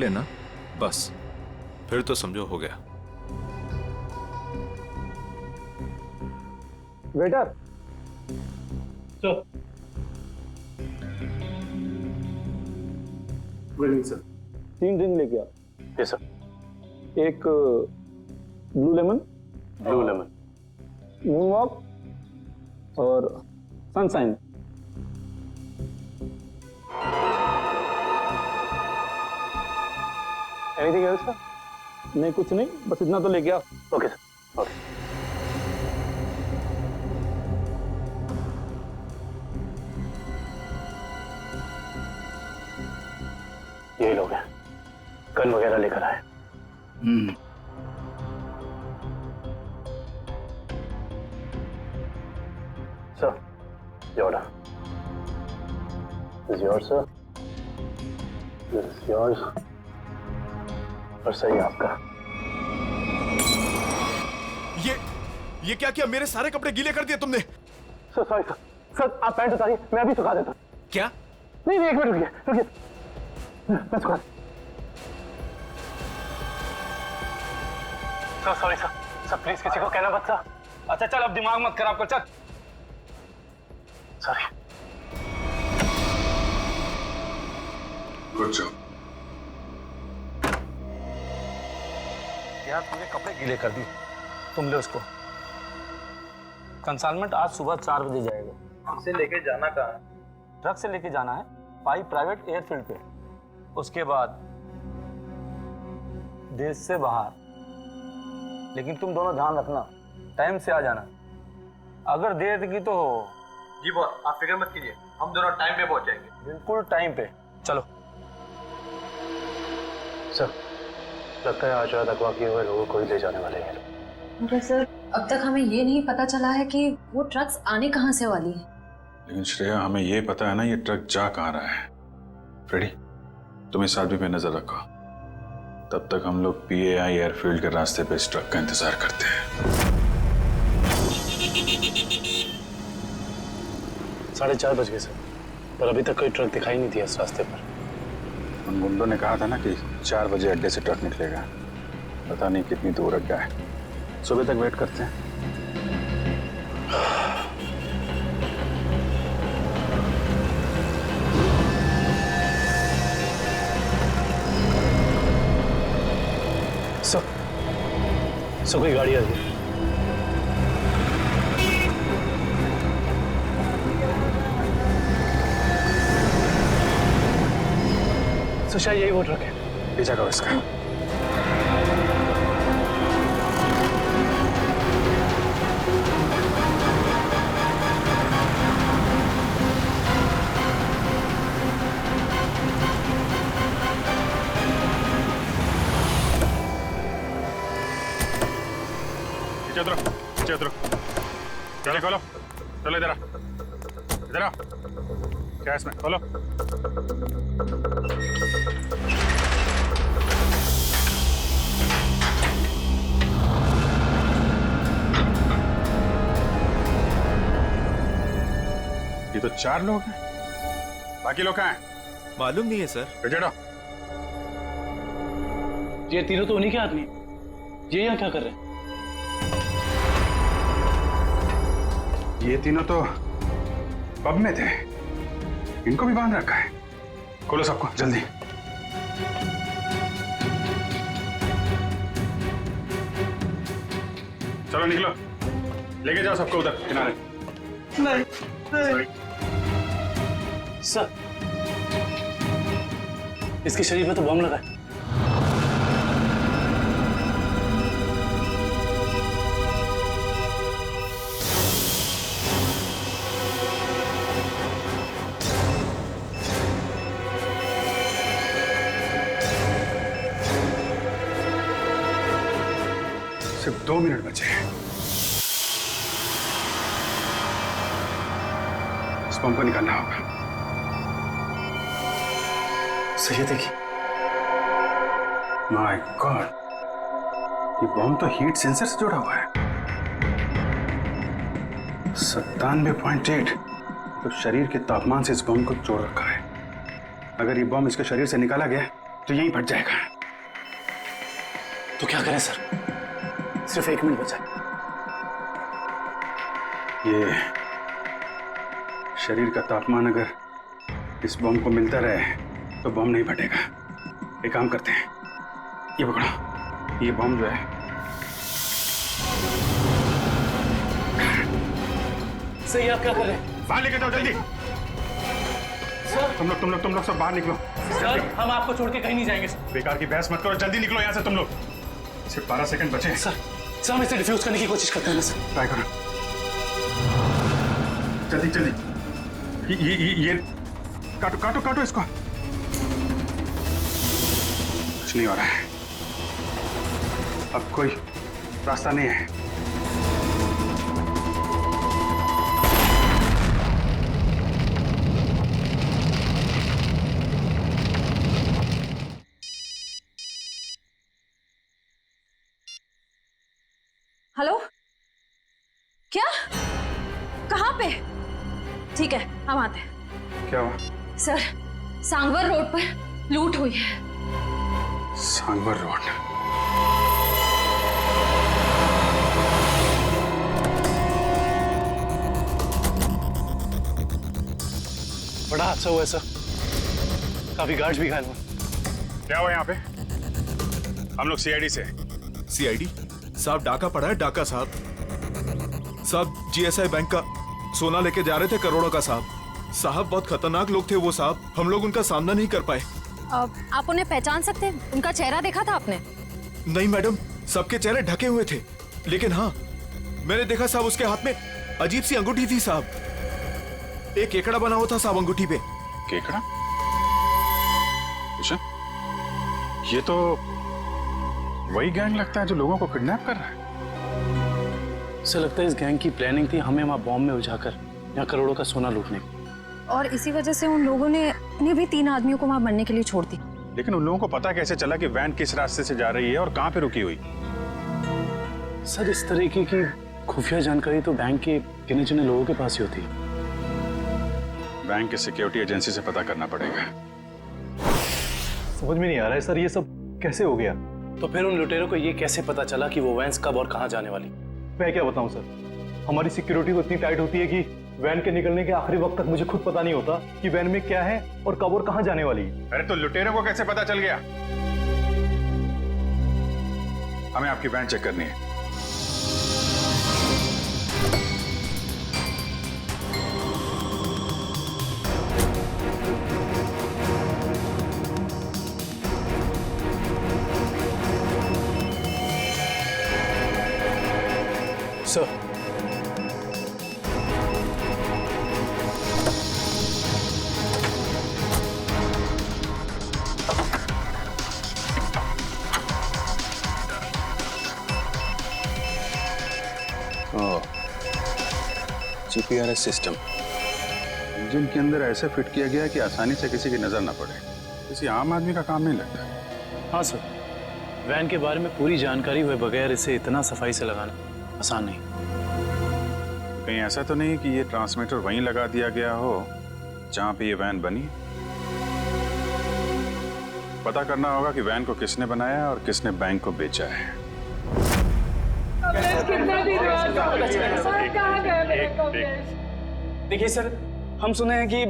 लेना बस, फिर तो समझो हो गया। Waiter sir. Good sir. 3 drink लेके आओ। Yes sir. एक blue lemon, blue lemon, moon walk और सनशाइन। Anything else sir? नहीं कुछ नहीं, बस इतना तो लेके आओ। Okay sir, okay. यही लोग हैं, गन वगैरह लेकर आए। सर, ये order. This is yours, sir. This is yours. और सही आपका। ये क्या किया? मेरे सारे कपड़े गीले कर दिए तुमने। Sir sorry sir. सर आप पैंट उतारिए, मैं अभी सुखा देता हूँ। क्या? नहीं नहीं, एक मिनट रुकिए रुकिए, मैं सुखा। Sir sorry sir. Sir please किसी को कहना मत सर। अच्छा चल, अब दिमाग मत खराब कर, चल। सॉरी। Good job. यार तुमने कपड़े गीले कर दिए, तुम ले उसको। कंसाइनमेंट आज सुबह 4 बजे जाएगा। इसे लेके जाना कहाँ है? ट्रक से लेके जाना है पाई प्राइवेट एयरफील्ड पे, उसके बाद देश से बाहर। लेकिन तुम दोनों ध्यान रखना, टाइम से आ जाना। अगर देर की तो जी बॉस, आप फिक्र मत कीजिए, हम दोनों टाइम पे पहुंचेंगे। बिल्कुल टाइम पे। चलो। सर लगता है आज रात अगवा किए हुए लोगों को ही ले जाने वाले हैं। मगर सर अब तक हमें ये नहीं पता चला है कि वो ट्रक्स आने कहाँ से वाली है। लेकिन श्रेया, हमें ये पता है ना ये ट्रक जा कहाँ रहा है। फ्रेडी, तुम इस आदमी पे नजर रखो, तब तक हम लोग PAI एयरफील्ड के रास्ते पे इस ट्रक का इंतजार करते हैं। 4:30 बज गए सर, पर अभी तक कोई ट्रक दिखाई नहीं दिया इस रास्ते पर। उन गुंडों ने कहा था ना कि 4 बजे अड्डे से ट्रक निकलेगा, पता नहीं कितनी दूर अड्डा है। सुबह तक वेट करते हैं। सर कोई गाड़ी आ गई। सर शायद यही वो ट्रक है। पीछा करो इसका। पीछे उतरो। चलो खोलो, चलो इधर आ, क्या इसमें खोलो। ये तो 4 लोग हैं, बाकी लोग कहाँ हैं? मालूम नहीं है सर। बेटा, ये तीनों तो उन्हीं के आदमी। ये यहाँ क्या कर रहे हैं? ये तीनों तो पब में थे, इनको भी बांध रखा है। खोलो सबको जल्दी। चलो निकलो, लेके जाओ सबको उधर किनारे। नहीं। सर इसके शरीर में तो बम लगा है। सिर्फ 2 मिनट बचे हैं। इस बम को निकालना होगा। सही देखिए। माय गॉड, ये बम तो हीट सेंसर से जुड़ा हुआ है। 97.8, तो शरीर के तापमान से इस बम को जोड़ रखा है। अगर ये बम इसके शरीर से निकाला गया तो यहीं फट जाएगा। तो क्या करें सर? सिर्फ 1 मिनट बचा है। ये शरीर का तापमान अगर इस बम को मिलता रहे तो बम नहीं फटेगा। एक काम करते हैं, ये पकड़ो, ये बम जो है सही, आप क्या कर रहे हैं? बाहर लेके जाओ जल्दी। सर तुम लोग सब बाहर निकलो। सर, हम आपको छोड़ के कहीं नहीं जाएंगे सर। बेकार की बहस मत करो, जल्दी निकलो यहाँ से तुम लोग। सिर्फ 12 सेकंड बचे हैं। सर हम इसे डिफ्यूज करने की कोशिश करते हैं ना सर। ट्राई करो, जल्दी जल्दी। ये काटो काटो काटो इसको। कुछ नहीं हो रहा है, अब कोई रास्ता नहीं है। हेलो, क्या? कहाँ पे? ठीक है, हम आते हैं। क्या हुआ? सर, सांगवर रोड पर लूट हुई है। सांगवर रोड? बड़ा हादसा हुआ है सर, काफी गार्ड्स भी घायल हुए। क्या हुआ यहाँ पे? हम लोग सीआईडी से। सीआईडी साहब, डाका पड़ा है, डाका साहब। साहब जीएसआई बैंक का सोना लेके जा रहे थे, करोड़ों का साहब। बहुत खतरनाक लोग थे वो साहब, हम लोग उनका सामना नहीं कर पाए। आप उन्हें पहचान सकते हैं? उनका चेहरा देखा था आपने? नहीं मैडम, सबके चेहरे ढके हुए थे, लेकिन हाँ मैंने देखा साहब, उसके हाथ में अजीब सी अंगूठी थी साहब। एक केकड़ा बना हुआ था साहब अंगूठी पे। केकड़ा? अच्छा, ये तो वही गैंग लगता है जो लोगों को किडनैप कर रहा है। सर लगता है इस गैंग की प्लानिंग थी हमें वहाँ बॉम्ब में उलझाकर यहाँ करोड़ों का सोना लूटने की। और इसी वजह से उन लोगों ने इन्हें भी 3 आदमियों को वहां मरने के लिए छोड़ दी। लेकिन उन लोगों को पता कैसे चला कि वैन किस रास्ते से जा रही है और कहाँ पे रुकी हुई? सर इस तरीके की खुफिया जानकारी तो बैंक के गिने चुने लोगों के पास ही होती है। बैंक के सिक्योरिटी एजेंसी से पता करना पड़ेगा। समझ में नहीं आ रहा है सर, ये सब कैसे हो गया? तो फिर उन लुटेरों को ये कैसे पता चला कि वो वैन कब और कहाँ जाने वाली? मैं क्या बताऊं सर, हमारी सिक्योरिटी तो इतनी टाइट होती है कि वैन के निकलने के आखिरी वक्त तक मुझे खुद पता नहीं होता कि वैन में क्या है और कब और कहां जाने वाली है। अरे तो लुटेरों को कैसे पता चल गया? हमें आपकी वैन चेक करनी है। सर जीपीआरएस सिस्टम इंजन के अंदर ऐसे फिट किया गया है कि आसानी से किसी की नजर ना पड़े। किसी आम आदमी का काम नहीं लगता। हाँ सर, वैन के बारे में पूरी जानकारी हुए बगैर इसे इतना सफाई से लगाना आसान नहीं। कहीं ऐसा तो नहीं कि ये ट्रांसमीटर वहीं लगा दिया गया हो जहां पे ये वैन बनी? पता करना होगा कि वैन को किसने बनाया और किसने बैंक को बेचा है। देखिए सर, हम सुने हैं कि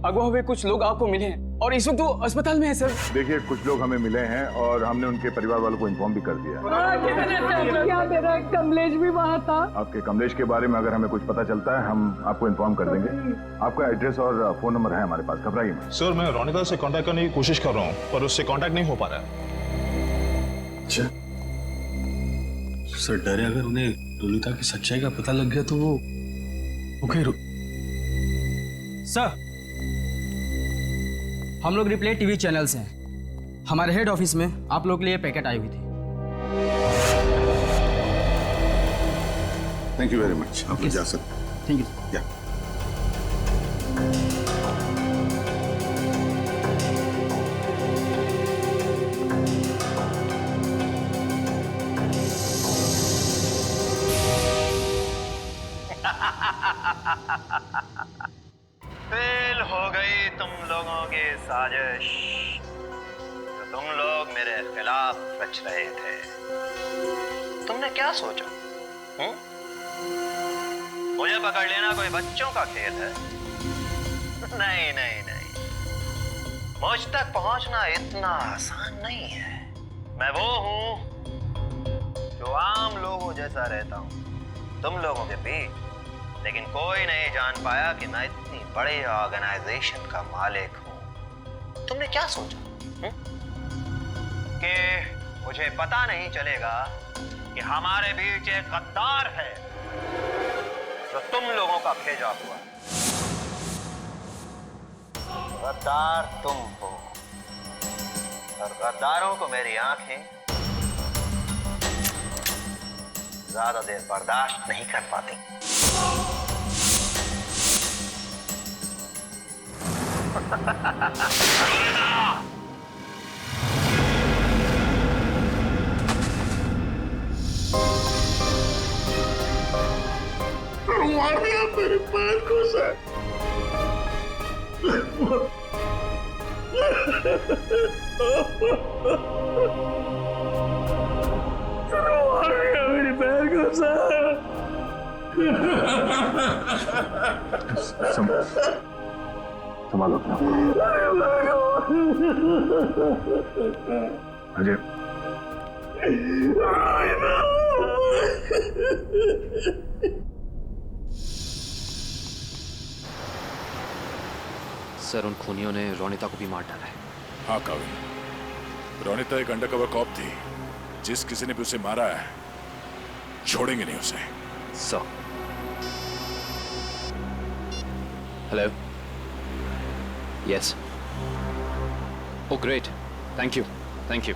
अगवा हुए कुछ लोग आपको मिले हैं और इस वक्त वो अस्पताल में है सर। देखिए कुछ लोग हमें मिले हैं और हमने उनके परिवार वालों को इन्फॉर्म भी कर दिया है। क्या मेरा कमलेश भी वहाँ था? आपके कमलेश के बारे में अगर हमें कुछ पता चलता है हम आपको इन्फॉर्म कर देंगे। आपका एड्रेस और फोन नंबर है हमारे पास, घबराइए मत। सर मैं रोनिका से कांटेक्ट करने की कोशिश कर रहा हूँ पर उससे कांटेक्ट नहीं हो पा रहा है। अच्छा सर, डरे अगर उन्हें रोनिका की सच्चाई का पता लग गया तो वो फिर। सर, हम लोग रिप्ले टीवी चैनल से हैं। हमारे हेड ऑफिस में आप लोगों के लिए पैकेट आई हुई थी। Thank you very much. आप जा सकते हैं। Thank you. फेल हो गई तुम लोगों की साजिश। तो तुम रच रहे थे। तुमने क्या सोचा? मुझे पकड़ लेना कोई बच्चों का खेल है? नहीं नहीं नहीं, मुझ तक पहुंचना इतना आसान नहीं है। मैं वो हूं जो आम लोगों जैसा रहता हूं तुम लोगों के बीच, लेकिन कोई नहीं जान पाया कि मैं इतनी बड़े ऑर्गेनाइजेशन का मालिक हूं। तुमने क्या सोचा कि मुझे पता नहीं चलेगा कि हमारे बीच एक गद्दार है जो तुम लोगों का भेजा हुआ? गद्दार तुम हो, और गद्दारों को मेरी आंखें ज्यादा देर बर्दाश्त नहीं कर पाती। मेरे पैर को मेरी पैर को संभालो अजय। सर, उन खूनियों ने रोनिता को भी मार डाला है। हाँ काविल, रोनिता एक अंडरकवर कॉप थी। जिस किसी ने भी उसे मारा है, छोड़ेंगे नहीं उसे। Sir, hello, yes, oh great, thank you, thank you.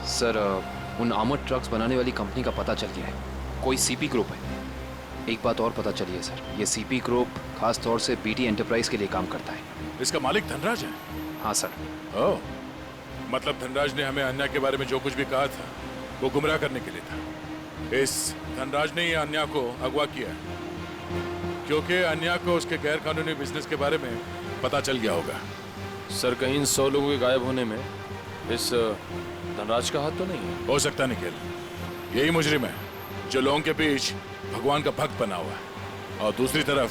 Sir, उन आर्मर्ड ट्रक्स बनाने वाली कंपनी का पता चल गया है। कोई सीपी ग्रुप है। एक बात और पता चली है सर, ये सीपी ग्रुप खास तौर से बीटी एंटरप्राइज के लिए काम करता है। इसका मालिक धनराज है? हाँ सर। ओह, मतलब धनराज ने हमें अन्या के बारे में जो कुछ भी कहा था वो गुमराह करने के लिए था। इस धनराज ने ही अन्या को अगवा किया है, क्योंकि अन्या को उसके गैर कानूनी बिजनेस के बारे में पता चल गया होगा। सर, कहीं इन 100 लोगों के गायब होने में इस धनराज का हाथ तो नहीं है? हो सकता निखिल, यही मुजरिम है जो लोगों के बीच भगवान का भक्त बना हुआ है और दूसरी तरफ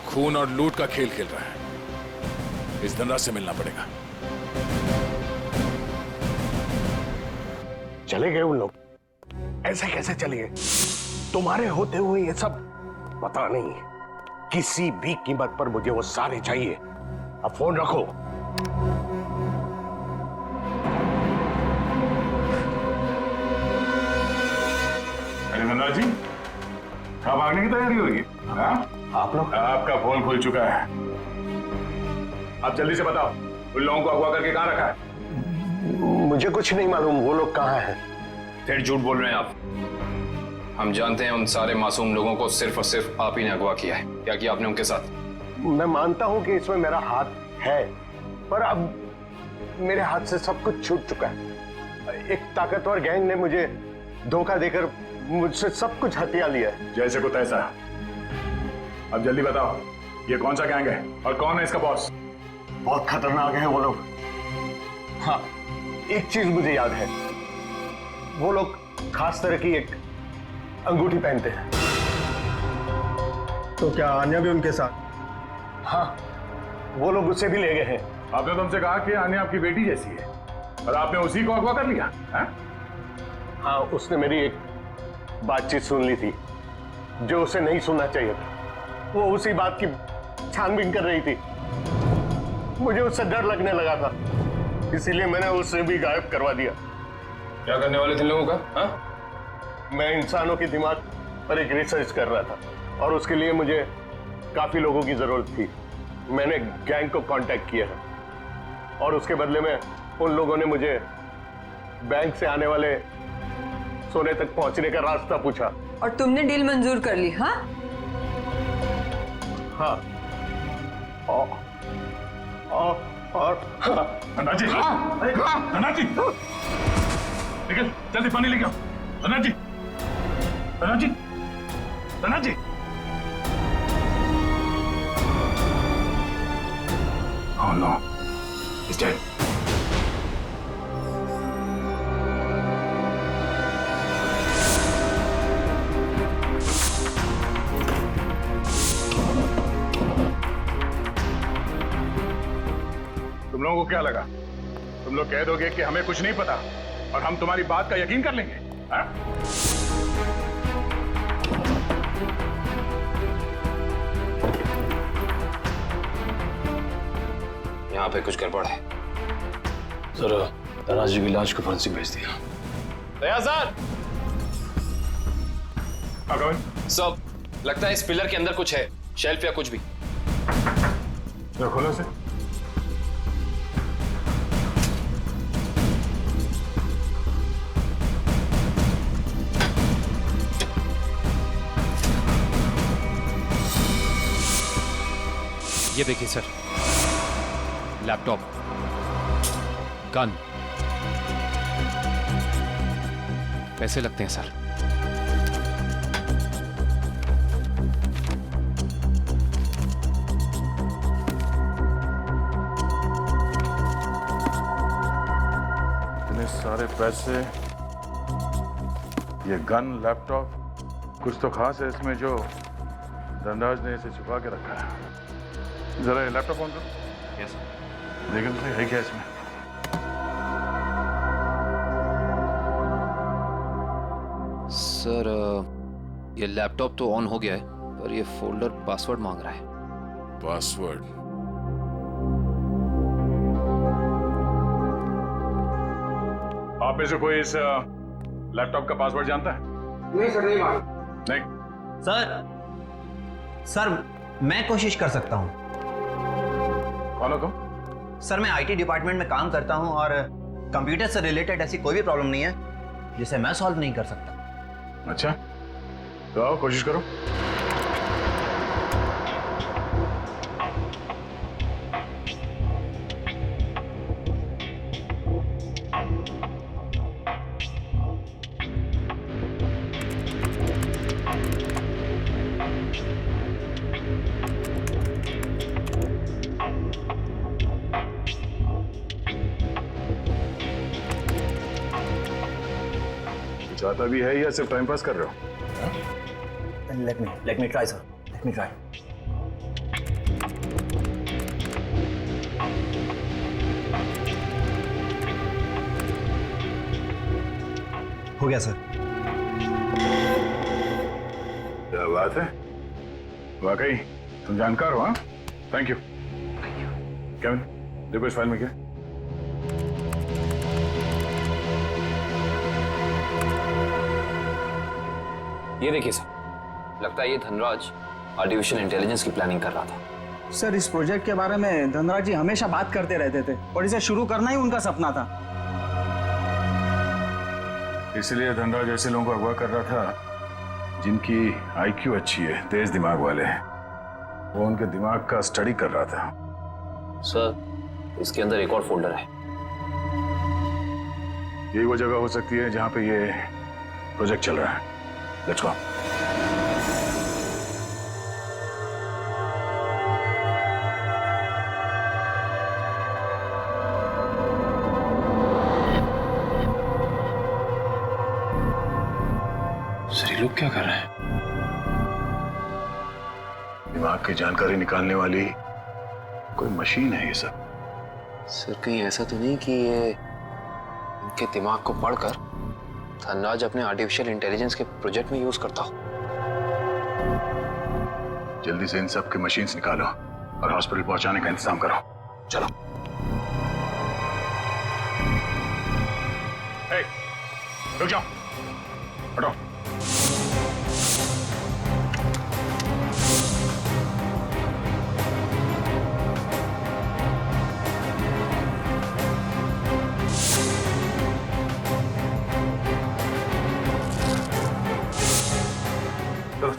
खून और लूट का खेल खेल रहा है। इस धनराज से मिलना पड़ेगा। चले गए उन लोग? ऐसे कैसे चले गए? तुम्हारे होते हुए ये सब पता नहीं। किसी भी कीमत पर मुझे वो सारे चाहिए। अब फोन रखो। अरे धनराज जी, कहाँ भागने की तैयारी होगी? आप लोग? आपका फोन खुल चुका है। आप जल्दी से बताओ, उन लोगों को अगवा करके कहाँ रखा है? मुझे कुछ नहीं मालूम वो लोग कहाँ हैं। फिर झूठ बोल रहे हैं आप। हम जानते हैं उन सारे मासूम लोगों को सिर्फ और सिर्फ आप ही ने अगवा किया है। क्या किया आपने उनके साथ? मैं मानता हूं कि इसमें मेरा हाथ है, पर अब मेरे हाथ से सब कुछ छूट चुका है। एक ताकतवर गैंग ने मुझे धोखा देकर मुझसे सब कुछ हथिया लिया है। जैसे को तैसा। अब जल्दी बताओ, ये कौन सा गैंग है और कौन है इसका बॉस? बहुत खतरनाक है वो लोग। हाँ, एक चीज मुझे याद है, वो लोग खास तरह की एक अंगूठी पहनते हैं। तो क्या आन्या भी उनके साथ? हाँ, वो लोग उसे भी ले गए हैं। आपने तुमसे कहा कि आन्या आपकी बेटी जैसी है और आपने उसी को अगवा कर लिया है? हाँ, उसने मेरी एक बातचीत सुन ली थी जो उसे नहीं सुनना चाहिए था। वो उसी बात की छानबीन कर रही थी। मुझे उससे डर लगने लगा था, इसीलिए मैंने उसे भी गायब करवा दिया। क्या करने वाले थे लोगों का? हाँ? मैं इंसानों के दिमाग पर एक रिसर्च कर रहा था और उसके लिए मुझे काफी लोगों की जरूरत थी। मैंने गैंग को कांटेक्ट किया है और उसके बदले में उन लोगों ने मुझे बैंक से आने वाले सोने तक पहुंचने का रास्ता पूछा। और तुमने डील मंजूर कर ली? हाँ हाँ। और धनराज जी, धनराज जी, निकल जल्दी पानी लेके आओ। धनराज जी, धनराज जी, धनराज जी। Oh no, he's dead. क्या लगा? तुम लोग कह दोगे कि हमें कुछ नहीं पता और हम तुम्हारी बात का यकीन कर लेंगे? हाँ? यहाँ पे कुछ गड़बड़ है। सर, धनराज जी की लाश को फॉरेंसिक भेज दिया। दया सर। सब लगता है इस पिलर के अंदर कुछ है, शेल्फ या कुछ भी। खोलो से। ये देखिए सर, लैपटॉप, गन, पैसे लगते हैं सर। इतने सारे पैसे, ये गन, लैपटॉप, कुछ तो खास है इसमें जो धनराज ने इसे छुपा के रखा है। जरा ये लैपटॉप ऑन करो। Yes sir. देखिए तो सही है क्या इसमें। सर, ये लैपटॉप तो ऑन हो गया है, पर ये फोल्डर पासवर्ड मांग रहा है। पासवर्ड? आप में से कोई इस लैपटॉप का पासवर्ड जानता है? नहीं सर, नहीं मालूम। नहीं सर मैं कोशिश कर सकता हूँ। कौन हो तुम? सर मैं आईटी डिपार्टमेंट में काम करता हूँ और कंप्यूटर से रिलेटेड ऐसी कोई भी प्रॉब्लम नहीं है जिसे मैं सॉल्व नहीं कर सकता। अच्छा, तो आओ कोशिश करो। चाहता भी है या सिर्फ टाइम पास कर रहे हो? Let me try sir, let me try. हो गया सर। क्या बात है, वाकई तुम जानकार हो। हाँ, थैंक यू। केविन, देखो इस फाइल में क्या है? ये देखिए सर, लगता है ये धनराज आर्टिफिशियल इंटेलिजेंस की प्लानिंग कर रहा था। सर, इस प्रोजेक्ट के बारे में धनराज जी हमेशा बात करते रहते थे और इसे शुरू करना ही उनका सपना था। इसलिए धनराज ऐसे लोगों को अगवा कर रहा था जिनकी आईक्यू अच्छी है, तेज दिमाग वाले हैं। वो उनके दिमाग का स्टडी कर रहा था। सर, इसके अंदर एक और फोल्डर है। यही वो जगह हो सकती है जहां पे ये प्रोजेक्ट चल रहा है। Let's go. सर, ये लोग क्या कर रहे हैं? दिमाग की जानकारी निकालने वाली कोई मशीन है ये सब। सर, कहीं ऐसा तो नहीं कि ये इनके दिमाग को पढ़कर धनराज अपने आर्टिफिशियल इंटेलिजेंस के प्रोजेक्ट में यूज करता हो? जल्दी से इन सब के मशीन्स निकालो और हॉस्पिटल पहुंचाने का इंतजाम करो। चलो। हे, रुक जाओ, हटो।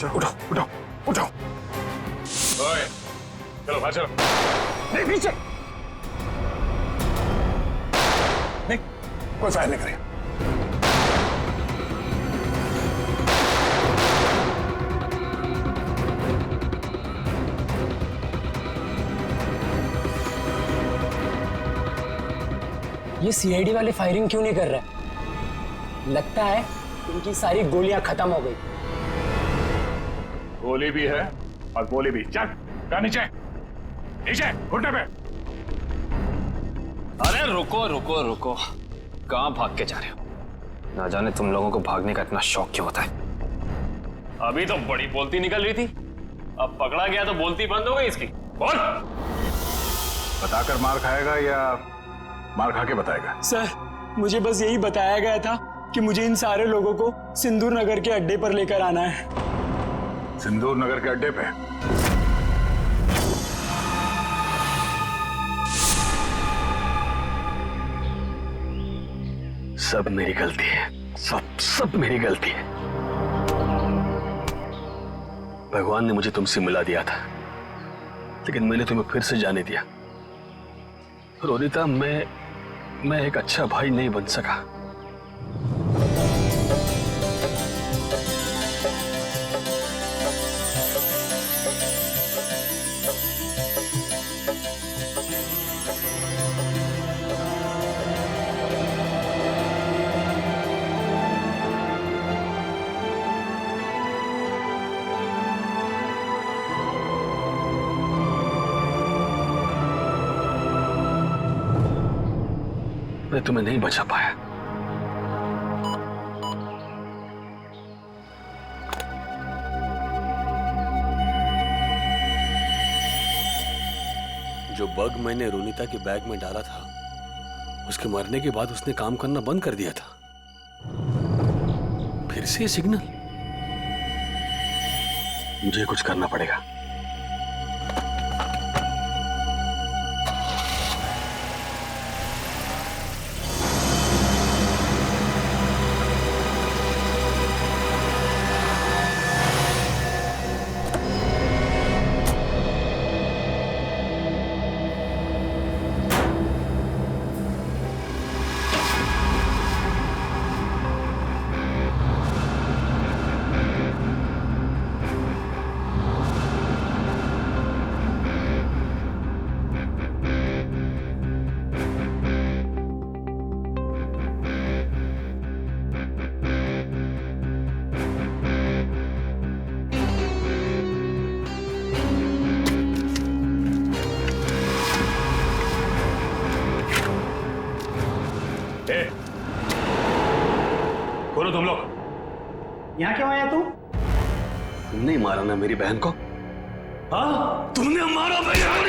चलो, उठो उठो उठो। ओए, चलो बाहर चलो। नहीं, पीछे नहीं, कोई फायर नहीं करेगा। ये सीआईडी वाले फायरिंग क्यों नहीं कर रहे? लगता है इनकी सारी गोलियां खत्म हो गई। गोली भी है और गोली भी। चल, नीचे नीचे, घुटने पे। अरे रुको रुको रुको, कहाँ भाग के जा रहे हो? ना जाने तुम लोगों को भागने का इतना शौक क्यों होता है। अभी तो बड़ी बोलती निकल रही थी, अब पकड़ा गया तो बोलती बंद हो गई इसकी। बोल। बताकर मार खाएगा या मार खा के बताएगा? सर मुझे बस यही बताया गया था कि मुझे इन सारे लोगों को सिंदूर नगर के अड्डे पर लेकर आना है। सिंदूर नगर के अड्डे पे? सब मेरी गलती है, सब मेरी गलती है। भगवान ने मुझे तुमसे मिला दिया था, लेकिन मैंने तुम्हें फिर से जाने दिया। रोनिता, मैं एक अच्छा भाई नहीं बन सका। मैं तुम्हें नहीं बचा पाया। जो बग मैंने रोनिता के बैग में डाला था, उसके मरने के बाद उसने काम करना बंद कर दिया था। फिर से सिग्नल। मुझे कुछ करना पड़ेगा। बोलो तुम लोग यहाँ क्यों आया तू? तुमने मारा ना मेरी बहन को? हाँ, तुमने मारा मेरी बहन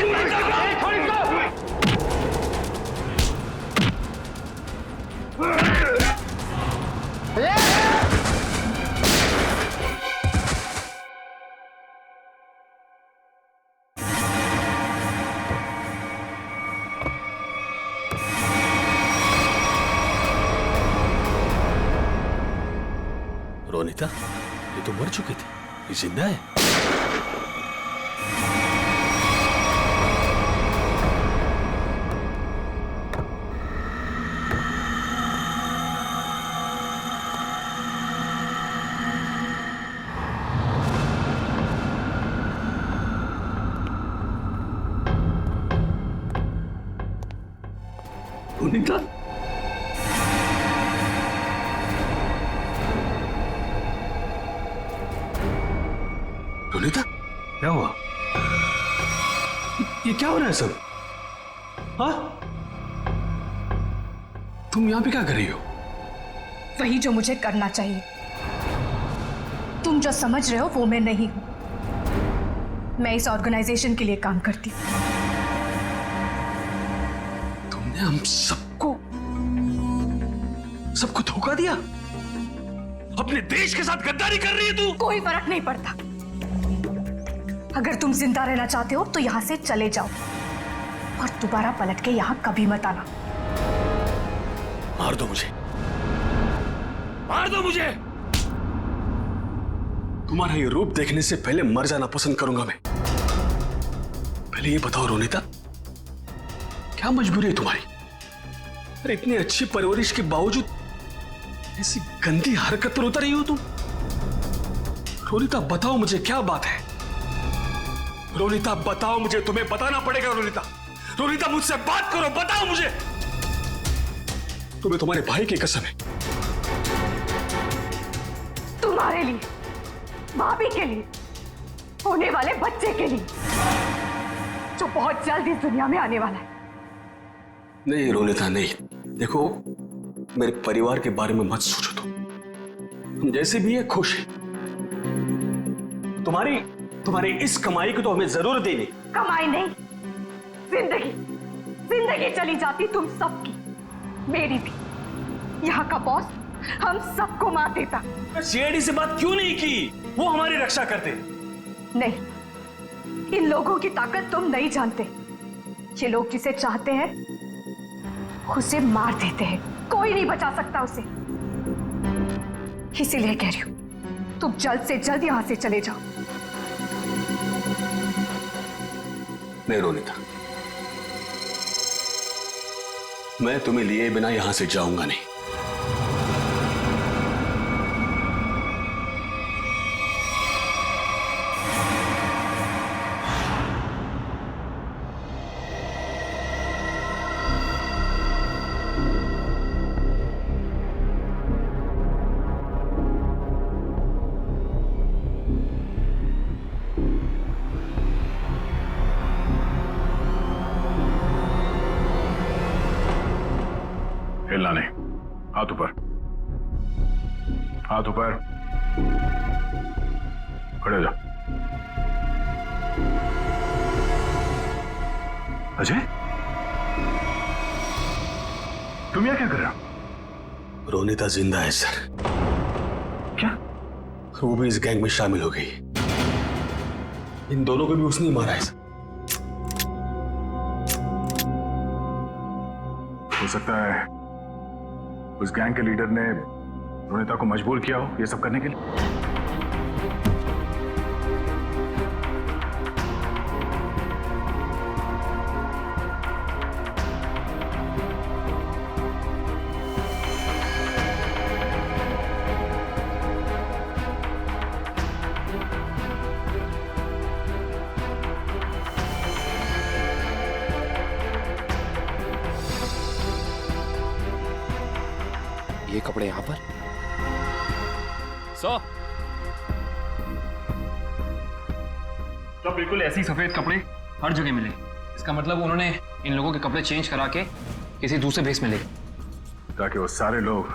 रोनिता, ये तो मर चुकी थी, ये जिंदा है। रोनिता, रोनिता, क्या हुआ? ये क्या हो रहा है सब? हाँ? तुम यहां पे क्या कर रही हो? वही जो मुझे करना चाहिए। तुम जो समझ रहे हो वो मैं नहीं हूं। मैं इस ऑर्गेनाइजेशन के लिए काम करती हूँ। तुमने हम सबको धोखा दिया? अपने देश के साथ गद्दारी कर रही है तू? कोई फर्क नहीं पड़ता। अगर तुम जिंदा रहना चाहते हो तो यहां से चले जाओ और दोबारा पलट के यहां कभी मत आना। मार दो मुझे, मार दो मुझे। तुम्हारा ये रूप देखने से पहले मर जाना पसंद करूंगा मैं। पहले ये बताओ रोनिता, क्या मजबूरी है तुम्हारी? अरे इतनी अच्छी परवरिश के बावजूद ऐसी गंदी हरकत पर उतर रही हो तुम। रोनिता बताओ मुझे, क्या बात है? रोनिता बताओ मुझे, तुम्हें बताना पड़ेगा। रोनिता, रोनिता मुझसे बात करो, बताओ मुझे। तुम्हें तुम्हारे भाई की कसम है। तुम्हारे लिए, भाभी के लिए, होने वाले बच्चे के लिए जो बहुत जल्द इस दुनिया में आने वाला है। नहीं रोनिता नहीं, देखो मेरे परिवार के बारे में मत सोचो तुम। हम जैसे भी है खुश है। तुम्हारी इस कमाई को तो हमें जरूर देनी। कमाई नहीं, जिंदगी चली जाती तुम सबकी, मेरी भी। यहाँ का बॉस हम सबको मार देता। सीआईडी से बात क्यों नहीं की? वो हमारी रक्षा करते। नहीं, इन लोगों की ताकत तुम नहीं जानते। ये लोग जिसे चाहते हैं उसे मार देते हैं, कोई नहीं बचा सकता उसे। इसीलिए कह रही हूं, तुम जल्द से जल्द यहां से चले जाओ। नहीं रोनिता, मैं तुम्हें लिए बिना यहां से जाऊंगा नहीं। हिलना नहीं, हाथ ऊपर, हाथ ऊपर, खड़े हो जाओ। अजय, तुम यहाँ क्या कर रहे हो? रोनिता जिंदा है सर। क्या? वो भी इस गैंग में शामिल हो गई। इन दोनों को भी उसने ही मारा है सर। हो सकता है उस गैंग के लीडर ने रोनिता को मजबूर किया हो ये सब करने के लिए। ये कपड़े यहां पर तो बिल्कुल ऐसे ही सफेद कपड़े हर जगह मिले। इसका मतलब उन्होंने इन लोगों के कपड़े चेंज करा के किसी दूसरे भेस में ले, ताकि वो सारे लोग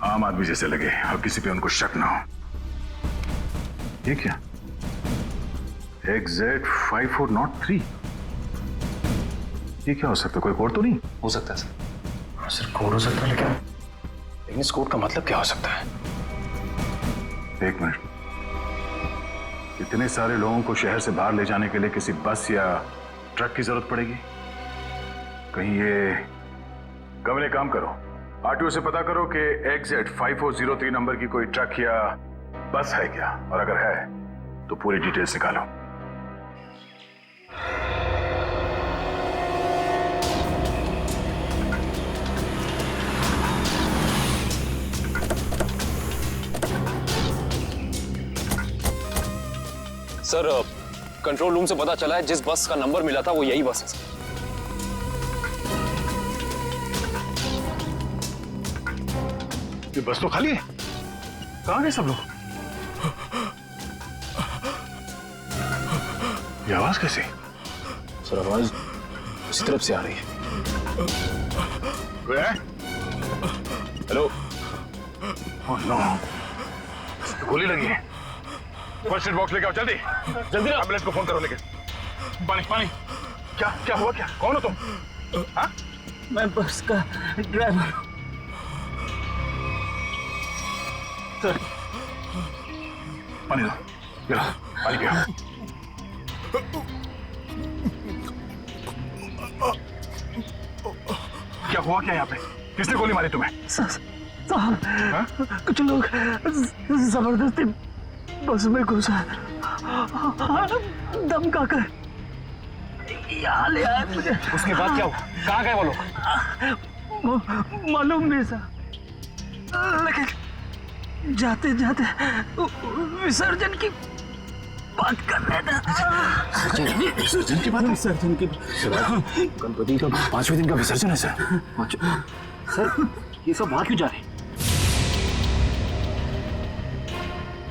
आम आदमी जैसे लगे और किसी पे उनको शक ना हो। ये क्या? XZ5403, ये क्या हो सकता है? कोई कोड तो नहीं हो सकता है सर। सर कोड हो सकता है, लेकिन इस कोड का मतलब क्या हो सकता है? एक मिनट, इतने सारे लोगों को शहर से बाहर ले जाने के लिए किसी बस या ट्रक की जरूरत पड़ेगी? कहीं ये कमल, एक काम करो, आरटीओ से पता करो कि XZ5403 नंबर की कोई ट्रक या बस है क्या, और अगर है तो पूरी डिटेल्स निकालो। सर कंट्रोल रूम से पता चला है जिस बस का नंबर मिला था वो यही बस है सर। ये बस तो खाली है, कहां गए सब लोग? ये आवाज कैसे? सर आवाज उस तरफ से आ रही है। हेलो, ओह नो, गोली लगी है। फर्स्ट एड बॉक्स लेके आओ, जल्दी जल्दी। एम्बुलेंस को फोन करो। लेके पानी पानी। क्या क्या हुआ? क्या, कौन हो तुम? हाँ? मैं बस का ड्राइवर हूं। सर पानी दो, ये लो, पानी पियो। क्या हुआ क्या यहाँ पे? किसने गोली मारी तुम्हें? साहब, कुछ लोग जबरदस्ती बस में घुसा, धमका कर यहाँ ले आए मुझे। उसके बाद क्या हुआ? कहाँ गए वो लोग? मालूम नहीं सर, लेकिन जाते जाते विसर्जन की बात कर रहे थे। विसर्जन की बात? विसर्जन की गणपति का 5वें दिन का विसर्जन है सर। सर ये सब वहां क्यों जा रहे हैं?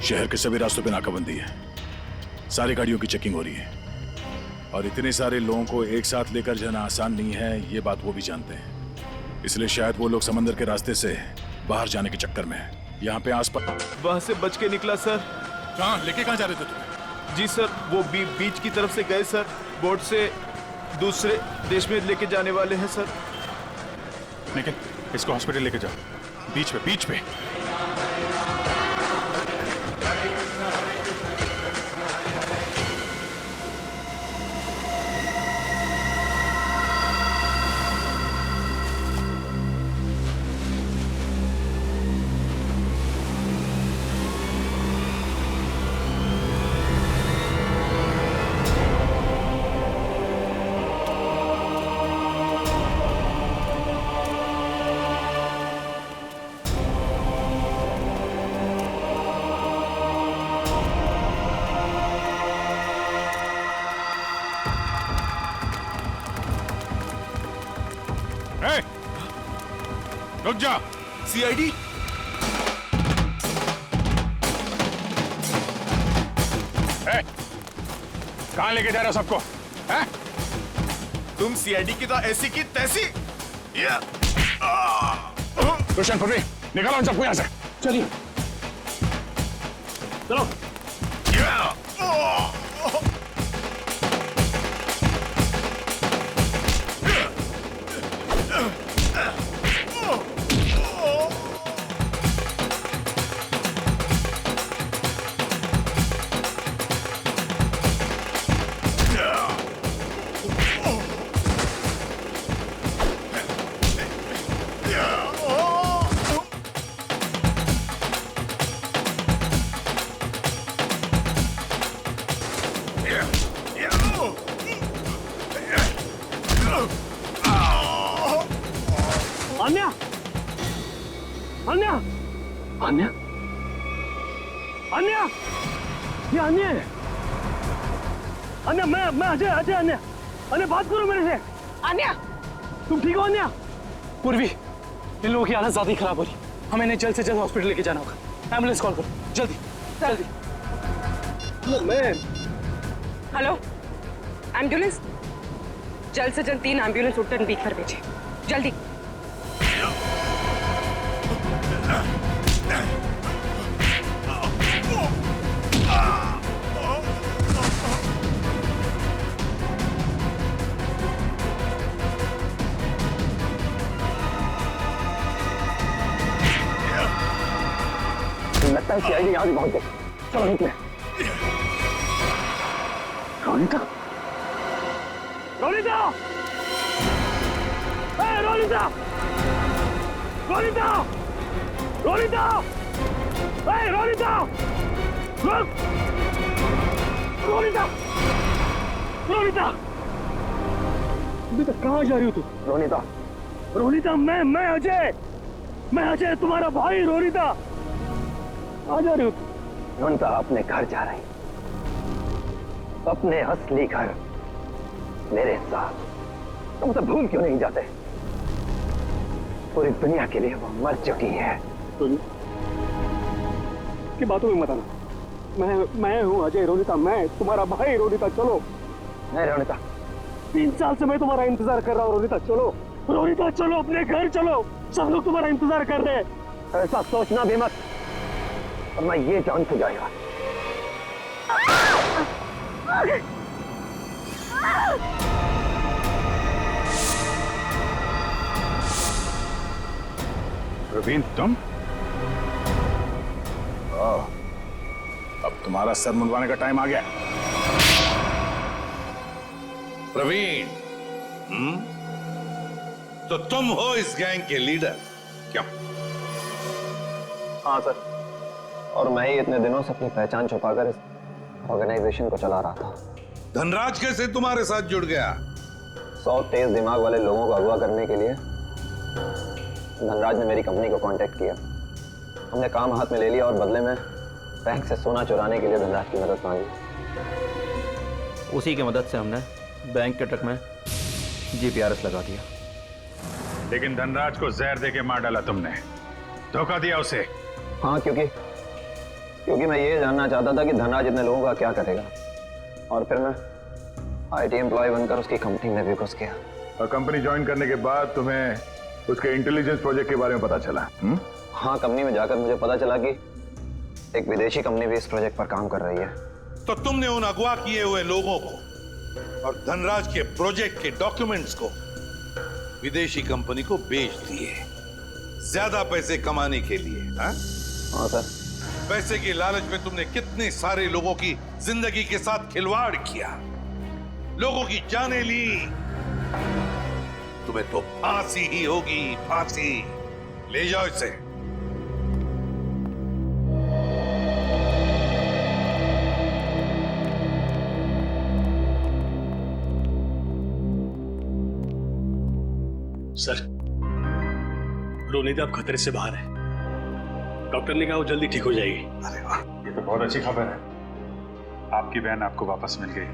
शहर के सभी रास्तों पे नाकाबंदी है, सारी गाड़ियों की चेकिंग हो रही है और इतने सारे लोगों को एक साथ लेकर जाना आसान नहीं है, ये बात वो भी जानते हैं। इसलिए शायद वो लोग समंदर के रास्ते से बाहर जाने के चक्कर में हैं। यहाँ पे आसपास वहां से बच के निकला सर। कहाँ लेके कहाँ जा रहे थे तुम? जी सर, वो बीच की तरफ से गए सर। बोट से दूसरे देश में लेके जाने वाले हैं सर। लेकिन इसको हॉस्पिटल लेके जाओ, बीच पे। रुक जा। सीआईडी कहाँ लेके जा रहे हो सबको? तुम सीआईडी की तो ऐसी की तैसी। रोशन पृथ्वी निकालो उन सबको यहाँ से। चलिए चलो। अन्या, अन्या, अन्या, अन्या, ये अन्या है। अन्या, मैं अजय, अन्या, अन्या बात करो मेरे से। अन्या, तुम ठीक हो अन्या? पूर्वी, इन लोगों की हालत ज्यादा ही खराब हो रही, हमें इन्हें जल्द से जल्द हॉस्पिटल लेके जाना होगा। एम्बुलेंस कॉल करो, जल्दी जल्दी। मैं हेलो, एम्बुलेंस, जल्द से जल्द 3 एम्बुलेंस उत्तर बीच पर भेजिए, जल्दी। लगता है सीआईडी यहाँ भी पहुंच गई। चलो निकले। रोनिता, रोनिता, रोनिता, रोनिता, रोनिता, रोनिता, रुक, रोनिता, रोनिता, बेटा कहाँ जा रही हो तू? रोनिता, रोनिता, मैं अजय तुम्हारा भाई। रोनिता, आ जा रही हो तू? रोनिता अपने घर जा रही, अपने असली घर, मेरे साथ। तुम तो भूल क्यों नहीं जाते? पूरी दुनिया के लिए वो मर चुकी है। की बातों में मत आना। मैं हूँ अजय। रोनिता, मैं तुम्हारा भाई। रोनिता चलो। नहीं रोनिता, 3 साल से मैं तुम्हारा इंतजार कर रहा हूँ। रोनिता चलो, रोनिता चलो, अपने घर चलो। सब लोग तुम्हारा इंतजार कर रहे हैं। ऐसा सोचना भी मत, और मैं ये जान से जाएगा। प्रवीण, तुम? अब तुम्हारा सर मुंडवाने का टाइम आ गया। प्रवीण, तो तुम हो इस गैंग के लीडर? क्या? हाँ सर, और मैं ही इतने दिनों से अपनी पहचान छुपाकर इस ऑर्गेनाइजेशन को चला रहा था। धनराज कैसे तुम्हारे साथ जुड़ गया? 100 तेज दिमाग वाले लोगों को अगवा करने के लिए धनराज ने मेरी कंपनी को कांटेक्ट किया। हमने काम हाथ में ले लिया और बदले में बैंक से सोना चुराने के लिए धनराज की मदद मांगी। उसी की मदद से हमने बैंक के ट्रक में जीपीआरएस लगा दिया। लेकिन धनराज को जहर देके मार डाला तुमने, धोखा दिया उसे। हाँ, क्योंकि मैं ये जानना चाहता था कि धनराज इतने लोगों का क्या करेगा, और फिर मैं आईटी एम्प्लॉय बनकर उसकी कंपनी में भी घुस गया। और कंपनी ज्वाइन करने के बाद तुम्हें उसके इंटेलिजेंस प्रोजेक्ट के बारे में पता चला? हाँ, कंपनी में जाकर मुझे पता चला कि एक विदेशी कंपनी भी इस प्रोजेक्ट पर काम कर रही है। तो तुमने उन अगवा किए हुए लोगों को और धनराज के प्रोजेक्ट के डॉक्यूमेंट्स को विदेशी कंपनी को बेच दिए, ज्यादा पैसे कमाने के लिए। हाँ सर। पैसे की लालच में तुमने कितने सारे लोगों की जिंदगी के साथ खिलवाड़ किया, लोगों की जानें ली। तुम्हें तो फांसी ही होगी, फांसी। ले जाओ इसे। सर, रोनिता अब खतरे से बाहर है। डॉक्टर ने कहा वो जल्दी ठीक हो जाएगी। अरे वाह, ये तो बहुत अच्छी खबर है। आपकी बहन आपको वापस मिल गई।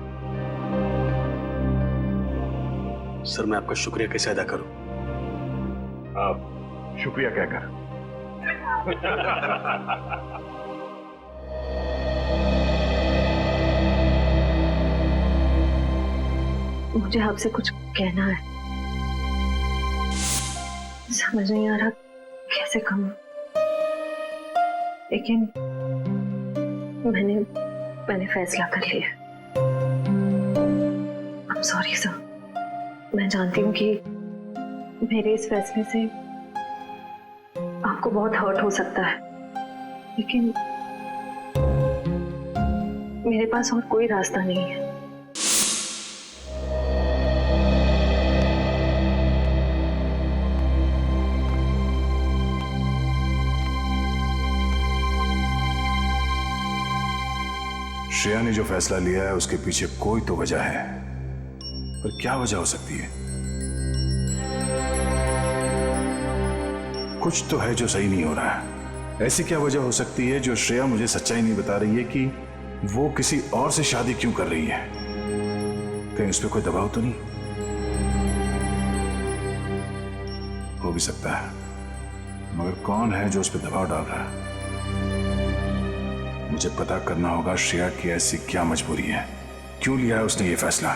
सर, मैं आपका शुक्रिया कैसे अदा करूं? आप शुक्रिया क्या कर? मुझे आपसे कुछ कहना है, समझ नहीं आ रहा कैसे कहूं, लेकिन मैंने फैसला कर लिया। I'm sorry सर, मैं जानती हूँ कि मेरे इस फैसले से आपको बहुत हर्ट हो सकता है, लेकिन मेरे पास और कोई रास्ता नहीं है। श्रेया ने जो फैसला लिया है उसके पीछे कोई तो वजह है, पर क्या वजह हो सकती है? कुछ तो है जो सही नहीं हो रहा है। ऐसी क्या वजह हो सकती है जो श्रेया मुझे सच्चाई नहीं बता रही है कि वो किसी और से शादी क्यों कर रही है? कहीं उस पर कोई दबाव तो नहीं? हो भी सकता है, मगर कौन है जो उस पर दबाव डाल रहा है? मुझे पता करना होगा श्रेया की ऐसी क्या मजबूरी है, क्यों लिया है उसने ये फैसला।